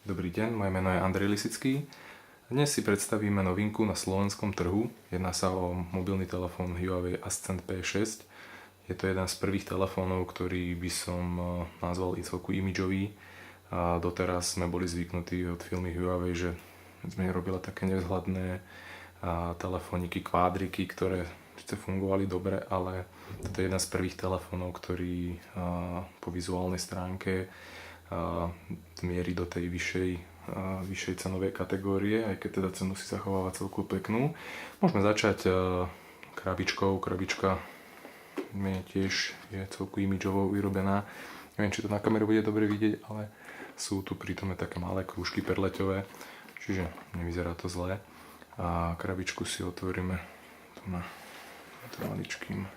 Dobrý deň, moje meno je Andrej Lisický. Dnes si predstavíme novinku na slovenskom trhu. Jedná sa o mobilný telefón Huawei Ascend P6. Je to jeden z prvých telefónov, ktorý by som nazval i celku imidžový. A doteraz sme boli zvyknutí od firmy Huawei, že sme robili také nevzhľadné telefóniky, kvádriky, ktoré síce fungovali dobre, ale toto je jeden z prvých telefónov, ktorý po vizuálnej stránke mierí do tej vyššej cenovej kategórie, aj keď teda cenu si zachováva celku peknú. Môžeme začať krabičkou. Krabička tiež je celku imidžovo vyrobená. Neviem, či to na kameru bude dobre vidieť, ale sú tu prítomné také malé krúžky perleťové, čiže nevyzerá to zle. A krabičku si otvoríme tu na maličkým.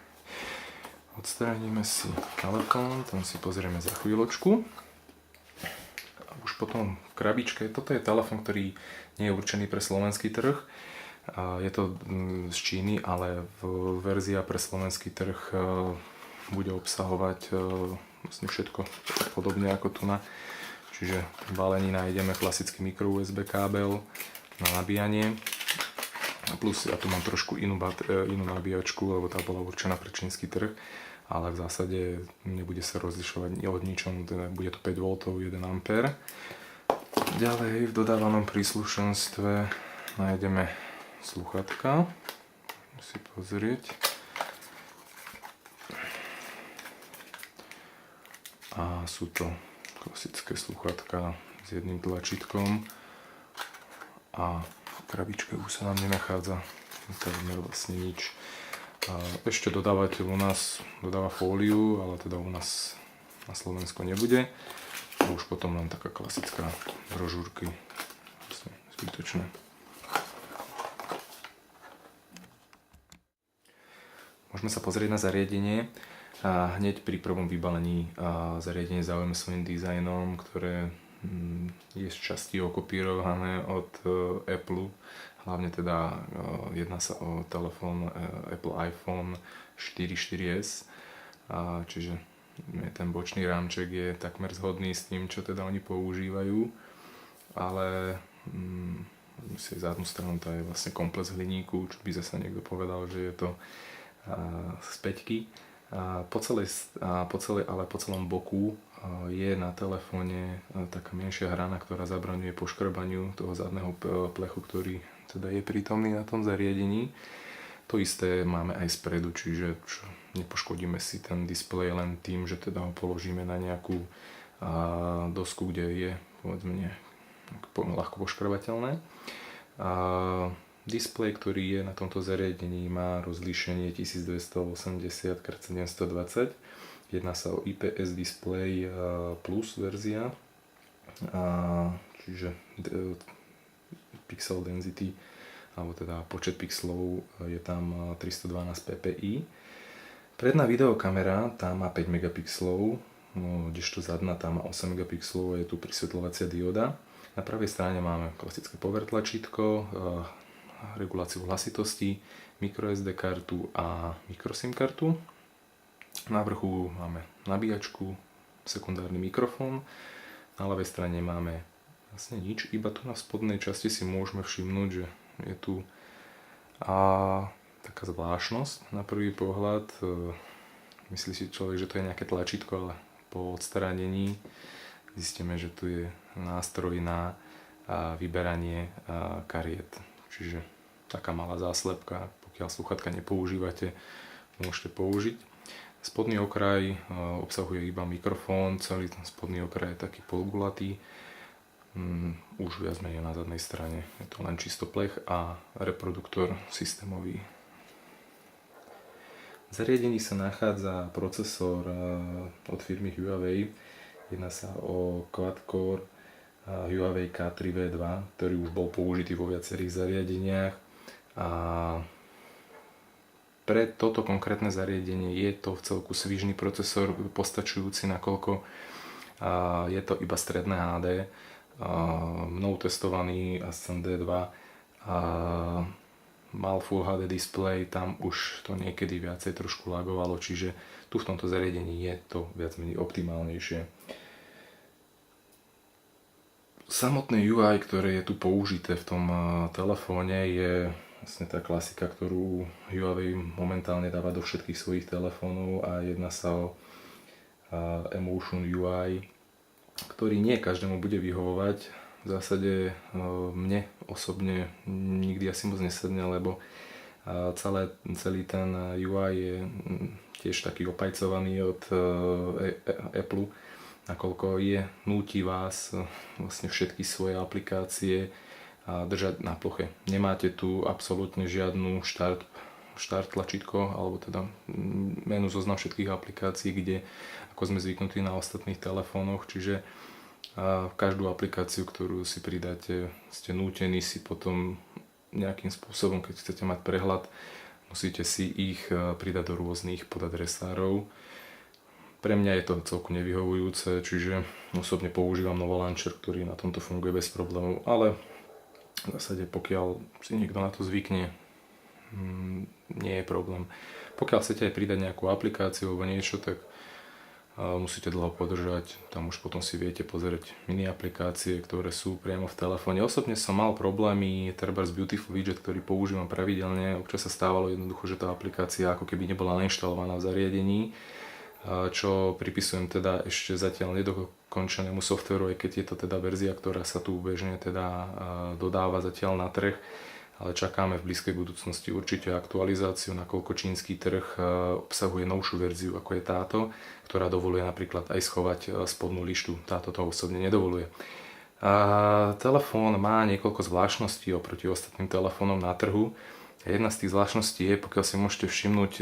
Odstránime si telefón, tam si pozrieme za chvíľočku. Už potom v krabičke, toto je telefón, ktorý nie je určený pre slovenský trh. Je to z Číny, ale verzia pre slovenský trh bude obsahovať vlastne všetko podobne ako tu na. Čiže v balení nájdeme klasický micro USB kábel na nabíjanie. Plus ja tu mám trošku inú nabíjačku, lebo tá bola určená pre čínsky trh. Ale v zásade nebude sa rozlišovať od ničom, teda bude to 5V, 1 A. Ďalej v dodávanom príslušenstve nájdeme slúchadka. Môžeme si pozrieť. A sú to klasické slúchadka s jedným tlačítkom. A v krabičke už sa nám nenachádza takmer vlastne nič. Ešte dodávateľ u nás dodáva fóliu, ale teda u nás na Slovensku nebude. A už potom len taká klasická brožúrky. Vlastne zbytočné. Môžeme sa pozrieť na zariadenie. A hneď pri prvom vybalení zariadenie zaujíme svojím dizajnom, ktoré je z časti okopírované od Apple. Hlavne teda jedná sa o telefón Apple iPhone 4, 4S, čiže ten bočný rámček je takmer zhodný s tým, čo teda oni používajú, ale si zadnú stranu tá je vlastne komplet z hliníku, čo by zase niekto povedal, že je to z päťky. Po celom boku je na telefóne taká menšia hrana, ktorá zabraňuje poškrbaniu toho zadného plechu, ktorý teda je prítomný na tom zariadení. To isté máme aj spredu, čiže nepoškodíme si ten displej len tým, že teda ho položíme na nejakú dosku, kde je povedzme ľahko poškrbateľné. Displej, ktorý je na tomto zariadení, má rozlíšenie 1280x720. Jedná sa o IPS displej plus verzia, čiže pixel density, alebo teda počet pixelov je tam 312 ppi. Predná videokamera tá má 5 megapixelov, kdežto zadná tá má 8 megapixelov a je tu prisvetľovacia dioda. Na pravej strane máme klasické power tlačítko, reguláciu hlasitosti, microSD kartu a microSIM kartu. Na vrchu máme nabíjačku, sekundárny mikrofón. Na ľavej strane máme vlastne nič, iba tu na spodnej časti si môžeme všimnúť, že je tu taká zvláštnosť na prvý pohľad. Myslí si človek, že to je nejaké tlačítko, ale po odstránení zistíme, že tu je nástroj na vyberanie kariet. Čiže taká malá záslepka, pokiaľ slúchadka nepoužívate, môžete použiť. Spodný okraj obsahuje iba mikrofón, celý ten spodný okraj je taký polgulatý. Už viac menej na zadnej strane je to len čisto plech a reproduktor systémový. V zariadení sa nachádza procesor od firmy Huawei. Jedná sa o quad-core Huawei K3V2, ktorý už bol použitý vo viacerých zariadeniach. A pre toto konkrétne zariadenie je to v celku svižný procesor, postačujúci, nakoľko je to iba stredné HD. Mnou testovaný Ascend D2 mal Full HD display, tam už to niekedy viacej trošku lagovalo, čiže tu v tomto zariadení je to viac menej optimálnejšie. Samotné UI, ktoré je tu použité v tom telefóne, je vlastne tá klasika, ktorú Huawei momentálne dáva do všetkých svojich telefónov a jedná sa o Emotion UI, ktorý nie každému bude vyhovovať. V zásade mne osobne nikdy asi moc nesedne, lebo celý ten UI je tiež taký opajcovaný od Apple, nakoľko núti vás vlastne všetky svoje aplikácie držať na ploche. Nemáte tu absolútne žiadnu štart tlačítko, alebo teda menu zoznam všetkých aplikácií, kde ako sme zvyknutí na ostatných telefónoch, čiže každú aplikáciu, ktorú si pridáte, ste nútení si potom nejakým spôsobom, keď chcete mať prehľad, musíte si ich pridať do rôznych podadresárov. Pre mňa je to celku nevyhovujúce, čiže osobne používam Nova Launcher, ktorý na tomto funguje bez problémov, ale v zásade pokiaľ si niekto na to zvykne, nie je problém. Pokiaľ chcete aj pridať nejakú aplikáciu alebo niečo, tak musíte dlho podržať, tam už potom si viete pozrieť mini aplikácie, ktoré sú priamo v telefóne. Osobne som mal problémy, trebárs Beautiful Widget, ktorý používam pravidelne, občas sa stávalo jednoducho, že tá aplikácia ako keby nebola nainštalovaná v zariadení, čo pripisujem teda ešte zatiaľ nedokončenému softvéru, aj keď je to teda verzia, ktorá sa tu bežne teda dodáva zatiaľ na trh, ale čakáme v blízkej budúcnosti určite aktualizáciu, nakoľko čínsky trh obsahuje novšiu verziu ako je táto, ktorá dovoluje napríklad aj schovať spodnú lištu. Táto to osobne nedovoluje. Telefón má niekoľko zvláštností oproti ostatným telefónom na trhu. Jedna z tých zvláštností je, pokiaľ si môžete všimnúť,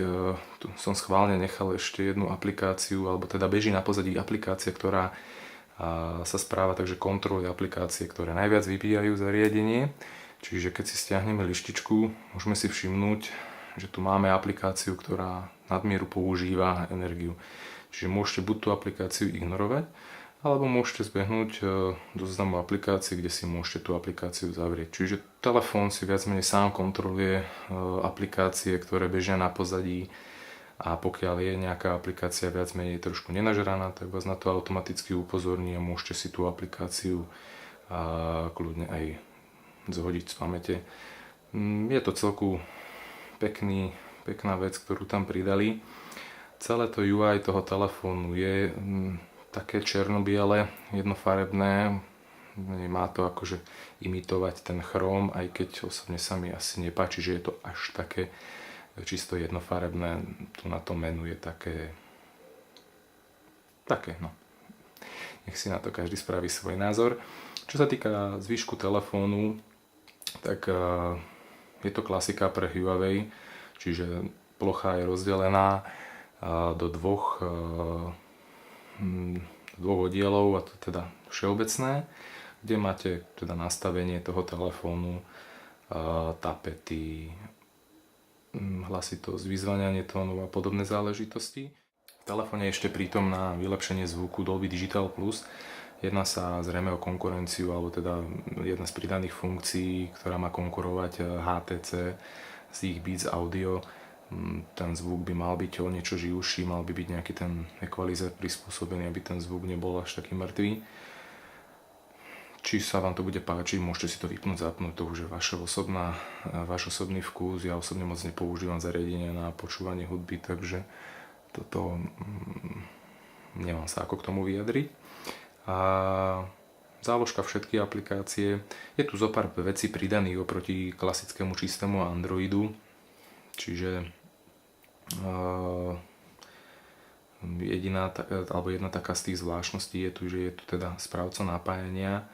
tu som schválne nechal ešte jednu aplikáciu, alebo teda beží na pozadí aplikácia, ktorá sa správa, takže kontroluje aplikácie, ktoré najviac vypíjajú zariadenie. Čiže keď si stiahneme lištičku, môžeme si všimnúť, že tu máme aplikáciu, ktorá nadmieru používa energiu. Čiže môžete buď tú aplikáciu ignorovať, alebo môžete zbehnúť do zoznamu aplikácií, kde si môžete tú aplikáciu zavrieť. Čiže telefón si viac menej sám kontroluje aplikácie, ktoré bežia na pozadí, a pokiaľ je nejaká aplikácia viac menej trošku nenažraná, tak vás na to automaticky upozorní a môžete si tú aplikáciu kľudne aj zhodiť z pamäte. Je to celku pekná vec, ktorú tam pridali. Celé to UI toho telefónu je také černo-biele, jednofarebné. Má to akože imitovať ten chróm, aj keď osobne sa mi asi nepáči, že je to až také čisto jednofarebné. Tu na tom menu je také, no. Nech si na to každý spraví svoj názor. Čo sa týka zvyšku telefónu, tak je to klasika pre Huawei, čiže plocha je rozdelená do dvoch oddielov, a to teda všeobecné, kde máte teda nastavenie toho telefónu, tapety, hlasitosť, vyzvanianie tónov a podobné záležitosti. V telefóne je ešte prítomná vylepšenie zvuku Dolby Digital Plus. Jedná sa zrejme o konkurenciu, alebo teda jedna z pridaných funkcií, ktorá má konkurovať HTC z ich Beats Audio. Ten zvuk by mal byť o niečo živší, mal by byť nejaký ten equalizer prispôsobený, aby ten zvuk nebol až taký mŕtvý. Či sa vám to bude páčiť, môžete si to vypnúť, zapnúť, to už je váš osobný vkus. Ja osobne moc nepoužívam zariadenia na počúvanie hudby, takže toto nemám sa ako k tomu vyjadriť. A záložka všetky aplikácie. Je tu zo pár vecí pridaných oproti klasickému čistému Androidu. Čiže jedna taká z tých zvláštností je tu, že je tu teda správca napájania,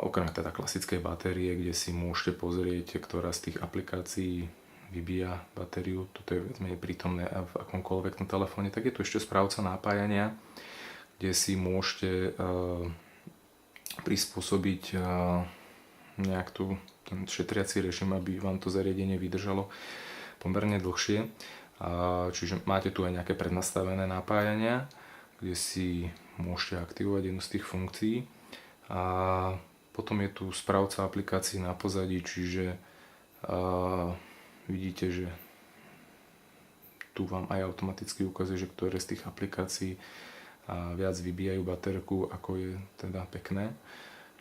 okrem teda klasickej batérie, kde si môžete pozrieť, ktorá z tých aplikácií vybíja batériu. Toto je viac menej prítomné v akomkoľvek na telefóne. Tak je tu ešte správca napájania, kde si môžete prispôsobiť nejak ten šetriaci režim, aby vám to zariadenie vydržalo pomerne dlhšie. Čiže máte tu aj nejaké prednastavené napájania, kde si môžete aktivovať jednu z tých funkcií. A potom je tu správca aplikácií na pozadí, čiže vidíte, že tu vám aj automaticky ukazuje, že ktoré z tých aplikácií viac vybíjajú baterku, ako je teda pekné.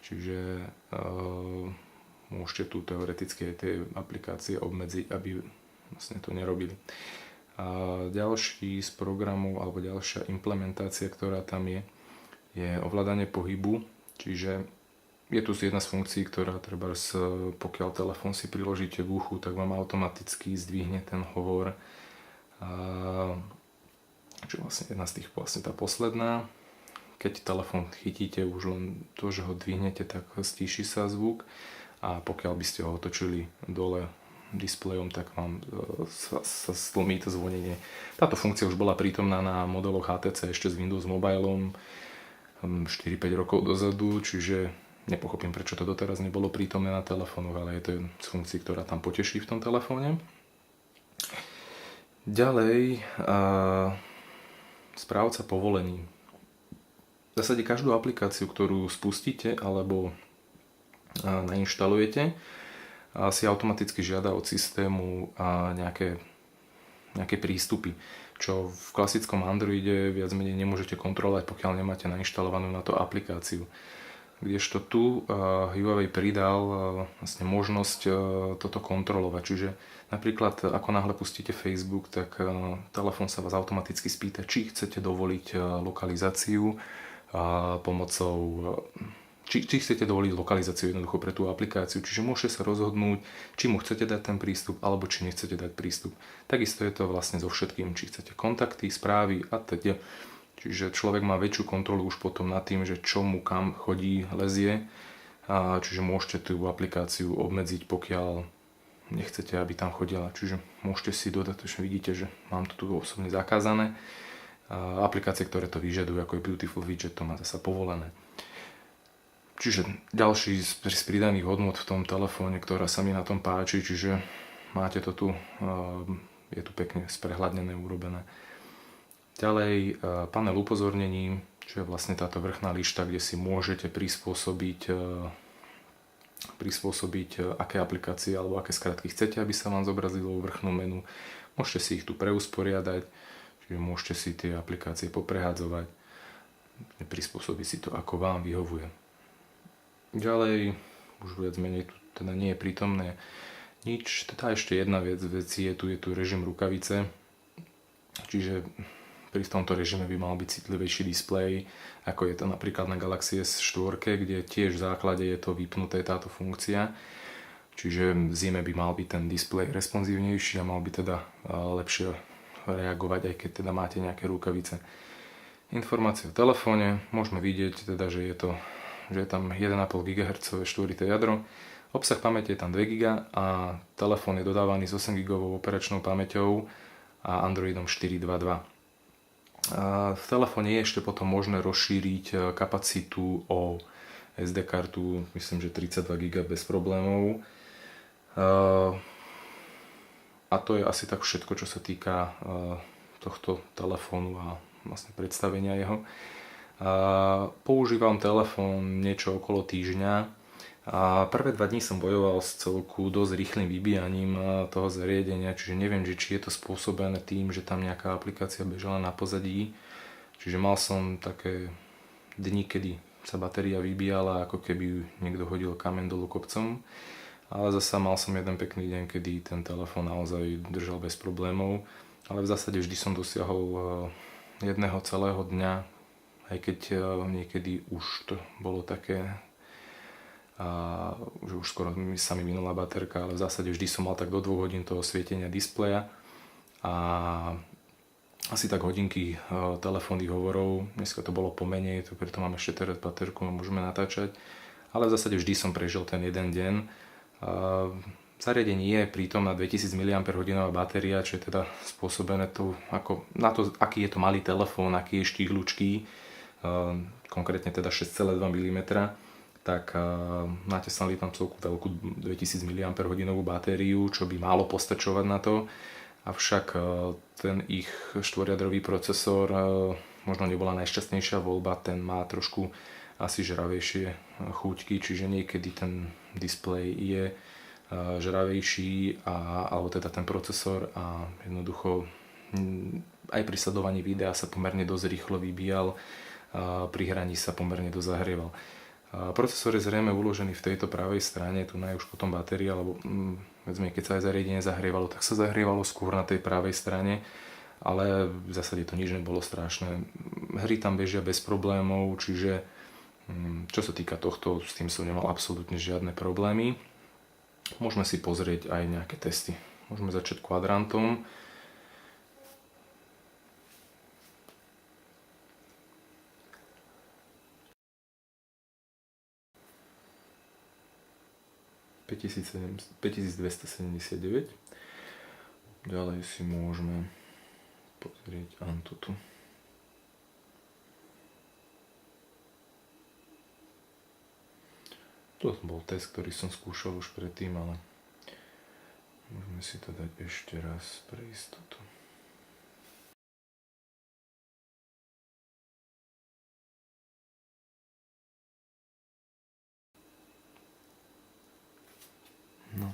čiže môžete tu teoreticky aj tie aplikácie obmedziť, aby vlastne to nerobili. A ďalší z programu alebo ďalšia implementácia, ktorá tam je ovládanie pohybu, čiže je tu jedna z funkcií, ktorá pokiaľ telefón si priložíte k uchu, tak vám automaticky zdvihne ten hovor. Čo vlastne jedna z tých, vlastne tá posledná. Keď telefón chytíte, už len to, že ho dvihnete, tak stíši sa zvuk. A pokiaľ by ste ho otočili dole displejom, tak vám sa stlmí to zvonenie. Táto funkcia už bola prítomná na modeloch HTC ešte s Windows Mobilom 4-5 rokov dozadu, čiže nepochopím, prečo to doteraz nebolo prítomné na telefónoch, ale je to jedna z funkcií, ktorá tam poteší v tom telefóne. Ďalej, správca povolení. V zásade každú aplikáciu, ktorú spustíte alebo nainštalujete, si automaticky žiada od systému nejaké prístupy, čo v klasickom Androide viac menej nemôžete kontrolovať, pokiaľ nemáte nainštalovanú na to aplikáciu. Kdežto tu Huawei pridal vlastne možnosť toto kontrolovať. Čiže napríklad ako náhle pustíte Facebook, tak telefón sa vás automaticky spýta, či chcete dovoliť lokalizáciu pomocou... Či chcete dovoliť lokalizáciu jednoducho pre tú aplikáciu. Čiže môžete sa rozhodnúť, či mu chcete dať ten prístup, alebo či nechcete dať prístup. Takisto je to vlastne so všetkým, či chcete kontakty, správy a teda. Čiže človek má väčšiu kontrolu už potom nad tým, že čo mu kam chodí, lezie. Čiže môžete tú aplikáciu obmedziť, pokiaľ nechcete, aby tam chodila. Čiže môžete si dodatočne, vidíte, že mám to tu osobne zakázané. Aplikácie, ktoré to vyžadujú, ako je Beautiful Widget, to má zasa povolené. Čiže ďalší z pridaných hodnôt v tom telefóne, ktorá sa mi na tom páči, čiže máte to tu, je tu pekne sprehľadnené, urobené. Ďalej panel upozornení, čo je vlastne táto vrchná lišta, kde si môžete prispôsobiť, aké aplikácie alebo aké skratky chcete, aby sa vám zobrazilo vo vrchnom menu. Môžete si ich tu preusporiadať, čiže môžete si tie aplikácie poprehádzovať, prispôsobiť si to, ako vám vyhovuje. Ďalej, už viac menej tu teda nie je prítomné nič. Teda ešte jedna vec je tu režim rukavice, čiže pri tomto režime by mal byť citlivejší displej, ako je to napríklad na Galaxy S4, kde tiež v základe je to vypnuté táto funkcia. Čiže v zime by mal byť ten displej responsívnejší a mal by teda lepšie reagovať, aj keď teda máte nejaké rukavice. Informácie o telefóne, môžeme vidieť teda, že je tam 1,5 GHz štvorité jadro, obsah pamäte je tam 2 GB a telefón je dodávaný s 8 GB operačnou pamäťou a Androidom 4.2.2. V telefóne je ešte potom možné rozšíriť kapacitu o SD kartu, myslím, že 32 GB bez problémov. A to je asi tak všetko, čo sa týka tohto telefónu a vlastne predstavenia jeho. Používam telefón niečo okolo týždňa a prvé 2 dní som bojoval s celku dosť rýchlym vybíjaním toho zariadenia, čiže neviem, či je to spôsobené tým, že tam nejaká aplikácia bežala na pozadí. Čiže mal som také dni, kedy sa batéria vybíjala, ako keby niekto hodil kameň dolu kopcom. Ale zasa mal som jeden pekný deň, kedy ten telefón naozaj držal bez problémov. Ale v zásade vždy som dosiahol jedného celého dňa, aj keď niekedy už to bolo také, že už skoro sa mi minula baterka, ale v zásade vždy som mal tak do 2 hodín toho svietenia displeja a asi tak hodinky telefónnych hovorov. Dneska to bolo pomenej, preto mám ešte teraz baterku a môžeme natáčať, ale v zásade vždy som prežil ten jeden deň. V zariadení je prítomná 2000 mAh batéria, čo je teda spôsobené na to, aký je to malý telefón, aký je štíhlučký, konkrétne teda 6,2 mm, tak máte tam celku veľkú 2000 mAh batériu, čo by málo postačovať na to. Avšak ten ich štvorjadrový procesor možno nebola najšťastnejšia voľba, ten má trošku asi žravejšie chúťky, čiže niekedy ten displej je žravejší, alebo teda ten procesor, a jednoducho aj pri sledovaní videa sa pomerne dosť rýchlo vybíjal, pri hraní sa pomerne dosť zahrieval. Procesor je zrejme uložený v tejto pravej strane, tu je už potom batéria, lebo keď sa aj zariadenie zahrievalo, tak sa zahrievalo skôr na tej pravej strane, ale v zásade to nič nebolo strašné. Hry tam bežia bez problémov, čiže čo sa týka tohto, s tým som nemal absolútne žiadne problémy. Môžeme si pozrieť aj nejaké testy. Môžeme začať kvadrantom. $5279. Ďalej si môžeme pozrieť Antutu. To bol test, ktorý som skúšal už predtým, ale môžeme si to dať ešte raz pre istotu. No.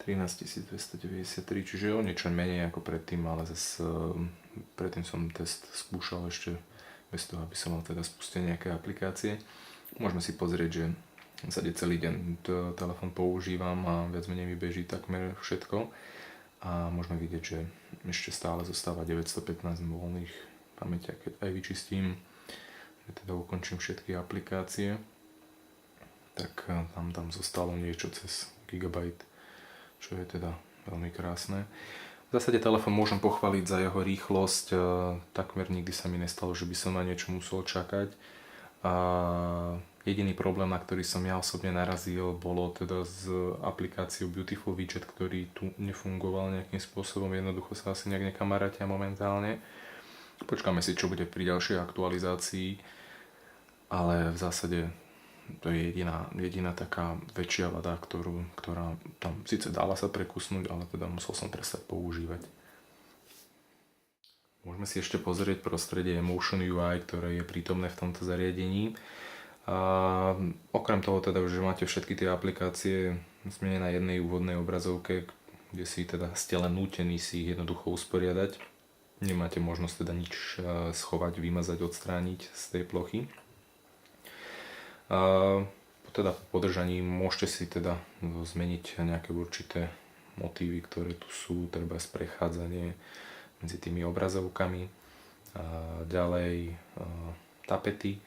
13293, čiže o niečo menej ako predtým, ale zase predtým som test skúšal ešte bez toho, aby som mal teda spustiť nejaké aplikácie. Môžeme si pozrieť, že v zásade celý deň telefón používam a viac menej mi beží takmer všetko. A môžeme vidieť, že ešte stále zostáva 915 voľných pamäťa, keď aj vyčistím, že teda ukončím všetky aplikácie, tak tam zostalo niečo cez gigabajt, čo je teda veľmi krásne. V zásade telefón môžem pochváliť za jeho rýchlosť, takmer nikdy sa mi nestalo, že by som na niečo musel čakať. A jediný problém, na ktorý som ja osobne narazil, bolo teda s aplikáciou Beautiful Widget, ktorý tu nefungoval nejakým spôsobom, jednoducho sa asi nejak nekamarátia momentálne. Počkáme si, čo bude pri ďalšej aktualizácii, ale v zásade to je jediná taká väčšia vada, ktorá tam síce dala sa prekusnúť, ale teda musel som prestať používať. Môžeme si ešte pozrieť prostredie Motion UI, ktoré je prítomné v tomto zariadení. A okrem toho teda, že máte všetky tie aplikácie zmenené na jednej úvodnej obrazovke, kde si teda ste len nútení si ich jednoducho usporiadať. Nemáte možnosť teda nič schovať, vymazať, odstrániť z tej plochy. Teda po podržaní môžete si teda zmeniť nejaké určité motívy, ktoré tu sú, treba sprechádzanie medzi tými obrazovkami. Ďalej tapety.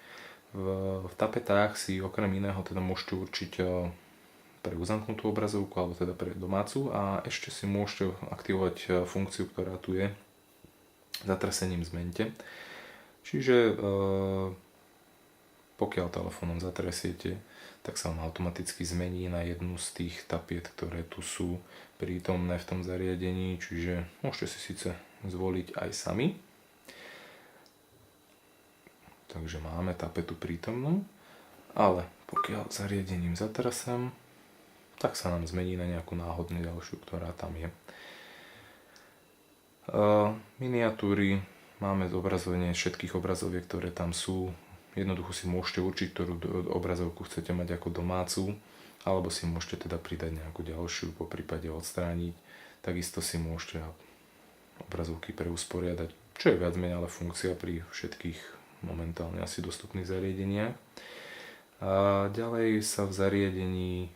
V tapetách si okrem iného teda môžete určiť pre uzamknutú obrazovku alebo teda pre domácu a ešte si môžete aktivovať funkciu, ktorá tu je zatrasením zmente. Čiže pokiaľ telefónom zatresiete, tak sa vám automaticky zmení na jednu z tých tapiet, ktoré tu sú prítomné v tom zariadení, čiže môžete si síce zvoliť aj sami. Takže máme tapetu prítomnú, ale pokiaľ zariadením zatresem, tak sa nám zmení na nejakú náhodne ďalšiu, ktorá tam je. Miniatúry, máme zobrazovanie všetkých obrazoviek, ktoré tam sú. Jednoducho si môžete určiť, ktorú obrazovku chcete mať ako domácu, alebo si môžete teda pridať nejakú ďalšiu, po prípade odstrániť. Takisto si môžete obrazovky preusporiadať, čo je viac menej ale funkcia pri všetkých momentálne asi dostupných zariadeniach. A ďalej sa v zariadení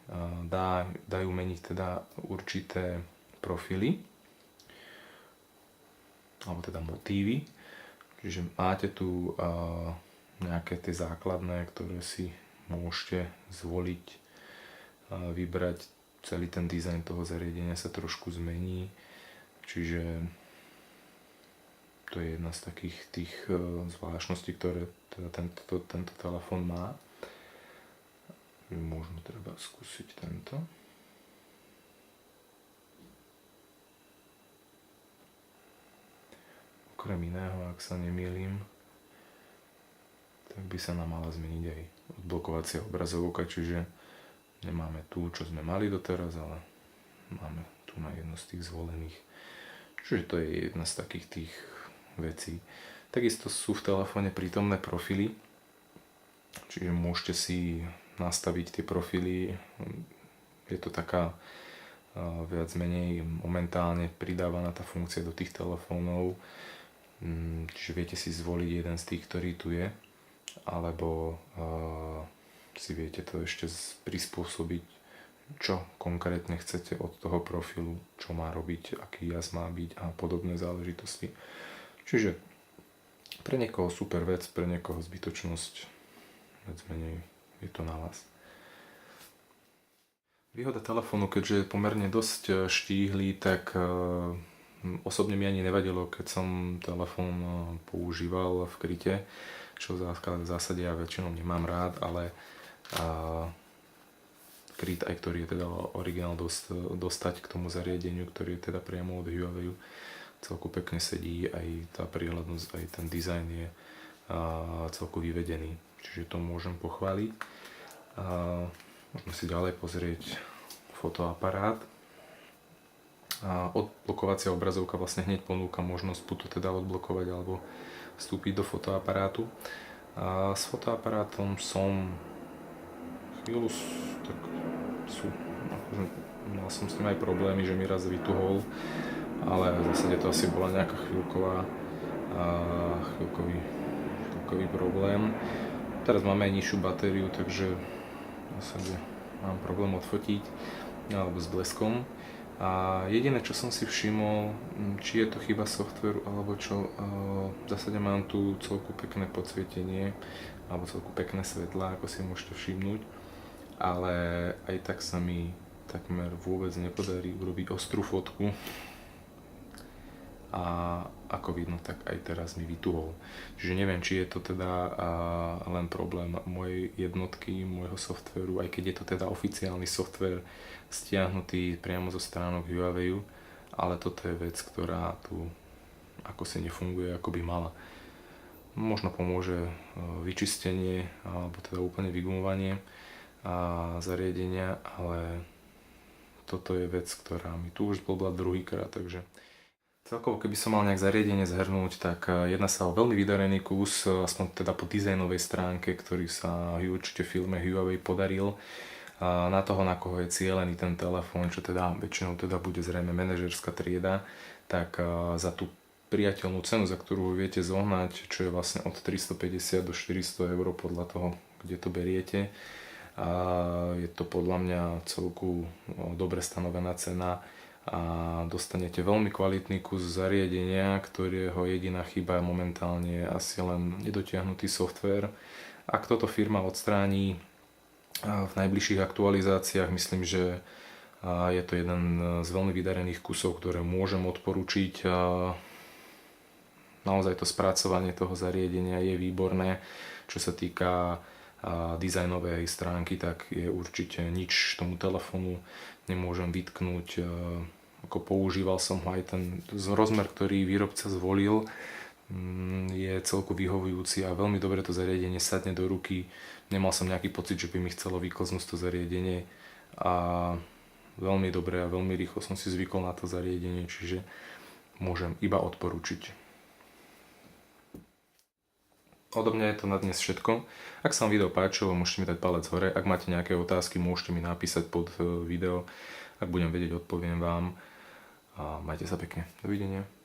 dajú meniť teda určité profily, alebo teda motívy. Čiže máte tu nejaké tie základné, ktoré si môžete zvoliť, vybrať. Celý ten dizajn toho zariadenia sa trošku zmení, čiže to je jedna z takých tých zvláštností, ktoré teda tento telefón má. Možno treba skúsiť tento. Okrem iného, ak sa nemýlim, tak by sa nám mala zmeniť aj odblokovacia obrazovka, čiže nemáme tú, čo sme mali doteraz, ale máme tu na jednu z tých zvolených. Čiže to je jedna z takých tých vecí. Takisto sú v telefóne prítomné profily, čiže môžete si nastaviť tie profily. Je to taká viac menej momentálne pridávaná tá funkcia do tých telefónov, čiže viete si zvoliť jeden z tých, ktorý tu je, alebo si viete to ešte prispôsobiť, čo konkrétne chcete od toho profilu, čo má robiť, aký jas má byť a podobné záležitosti. Čiže pre niekoho super vec, pre niekoho zbytočnosť, viac menej je to na vás. Výhoda telefónu, keďže je pomerne dosť štíhly, tak osobne mi ani nevadilo, keď som telefón používal v kryte, čo v zásade ja väčšinou nemám rád, ale kryt, aj ktorý je teda originál dostať k tomu zariadeniu, ktorý je teda priamo od Huawei, celku pekne sedí, aj tá priehľadnosť, aj ten dizajn je celku vyvedený, čiže to môžem pochváliť. Môžeme si ďalej pozrieť fotoaparát. Odblokovacia obrazovka vlastne hneď ponúka možnosť buď to teda odblokovať alebo vstúpiť do fotoaparátu. S fotoaparátom som chvíľu tak akože mal som s tým aj problémy, že mi raz vytuhol, ale v zásade to asi bola nejaká chvíľkový problém. Teraz máme aj nižšiu batériu, takže v zásade mám problém odfotiť alebo s bleskom. A jediné, čo som si všimol, či je to chyba softvéru alebo čo, v zásade mám tu celku pekné podsvietenie alebo celku pekné svetlá, ako si môžete všimnúť, ale aj tak sa mi takmer vôbec nepodarí urobiť ostrú fotku a ako vidno, tak aj teraz mi vytuhol. Čiže neviem, či je to teda len problém mojej jednotky, môjho softvéru, aj keď je to teda oficiálny softvér stiahnutý priamo zo stránok Huawei, ale toto je vec, ktorá tu ako si nefunguje, ako by mala. Možno pomôže vyčistenie alebo teda úplne vygumovanie zariadenia, ale toto je vec, ktorá mi tu už bola druhýkrát, takže celkovo keby som mal nejak zariadenie zhrnúť, tak jedná sa o veľmi vydarený kus, aspoň teda po dizajnovej stránke, ktorý sa určite v firme Huawei podaril. Na toho, na koho je cielený ten telefón, čo teda väčšinou teda bude zrejme manažerská trieda, tak za tú priateľnú cenu, za ktorú ho viete zohnať, čo je vlastne od 350 do 400 eur podľa toho, kde to beriete. Je to podľa mňa celku dobre stanovená cena a dostanete veľmi kvalitný kus zariadenia, ktorého jediná chyba momentálne je asi len nedotiahnutý softvér. Ak toto firma odstráni v najbližších aktualizáciách, myslím, že je to jeden z veľmi vydarených kusov, ktoré môžem odporučiť. Naozaj to spracovanie toho zariadenia je výborné. Čo sa týka dizajnovej stránky, tak je určite nič tomu telefónu nemôžem vytknúť. Ako používal som ho, aj ten rozmer, ktorý výrobca zvolil, je celku vyhovujúci a veľmi dobre to zariadenie sadne do ruky. Nemal som nejaký pocit, že by mi chcelo vyklznúť to zariadenie a veľmi dobre a veľmi rýchlo som si zvykol na to zariadenie, čiže môžem iba odporučiť. Odo mňa je to na dnes všetko. Ak sa vám video páčilo, môžete mi dať palec hore. Ak máte nejaké otázky, môžete mi napísať pod video. Ak budem vedieť, odpoviem vám. A majte sa pekne. Dovidenia.